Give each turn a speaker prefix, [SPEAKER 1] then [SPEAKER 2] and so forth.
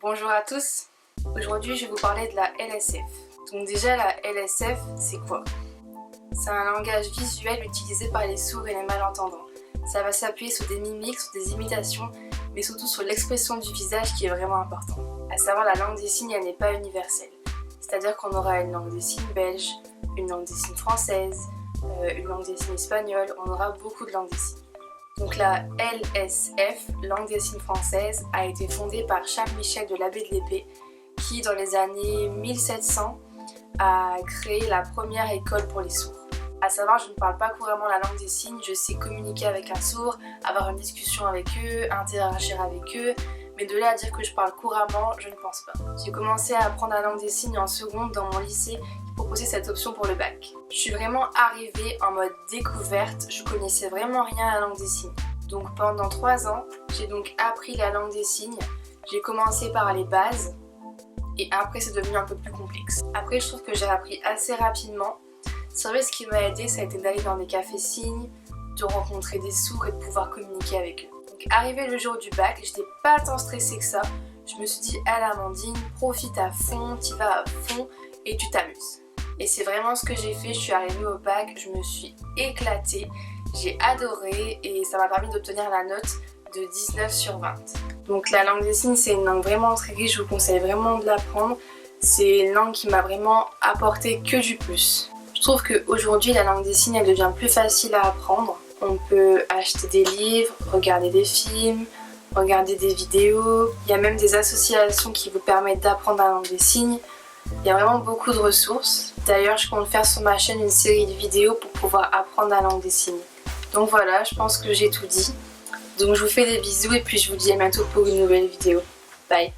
[SPEAKER 1] Bonjour à tous, aujourd'hui je vais vous parler de la LSF. Donc déjà la LSF c'est quoi? C'est un langage visuel utilisé par les sourds et les malentendants. Ça va s'appuyer sur des mimiques, sur des imitations, mais surtout sur l'expression du visage qui est vraiment important. À savoir la langue des signes elle n'est pas universelle. C'est-à-dire qu'on aura une langue des signes belge, une langue des signes française, une langue des signes espagnole, on aura beaucoup de langues des signes. Donc la LSF, langue des signes française, a été fondée par Charles Michel de l'Abbé de l'Épée qui dans les années 1700 a créé la première école pour les sourds. A savoir, je ne parle pas couramment la langue des signes, je sais communiquer avec un sourd, avoir une discussion avec eux, interagir avec eux, mais de là à dire que je parle couramment, je ne pense pas. J'ai commencé à apprendre la langue des signes en seconde dans mon lycée qui proposait cette option pour le bac. Je suis vraiment arrivée en mode découverte, je connaissais vraiment rien à la langue des signes. Donc pendant 3 ans, j'ai donc appris la langue des signes. J'ai commencé par les bases et après c'est devenu un peu plus complexe. Après je trouve que j'ai appris assez rapidement. C'est vrai, ce qui m'a aidé ça a été d'aller dans des cafés signes, de rencontrer des sourds et de pouvoir communiquer avec eux. Donc arrivé le jour du bac, j'étais pas tant stressée que ça. Je me suis dit, allez Amandine, profite à fond, t'y vas à fond et tu t'amuses. Et c'est vraiment ce que j'ai fait, je suis arrivée au bac, je me suis éclatée, j'ai adoré et ça m'a permis d'obtenir la note de 19 sur 20. Donc la langue des signes c'est une langue vraiment très riche, je vous conseille vraiment de l'apprendre. C'est une langue qui m'a vraiment apporté que du plus. Je trouve qu'aujourd'hui la langue des signes elle devient plus facile à apprendre. On peut acheter des livres, regarder des films, regarder des vidéos. Il y a même des associations qui vous permettent d'apprendre la langue des signes. Il y a vraiment beaucoup de ressources. D'ailleurs, je compte faire sur ma chaîne une série de vidéos pour pouvoir apprendre la langue des signes. Donc voilà, je pense que j'ai tout dit. Donc je vous fais des bisous et puis je vous dis à bientôt pour une nouvelle vidéo. Bye!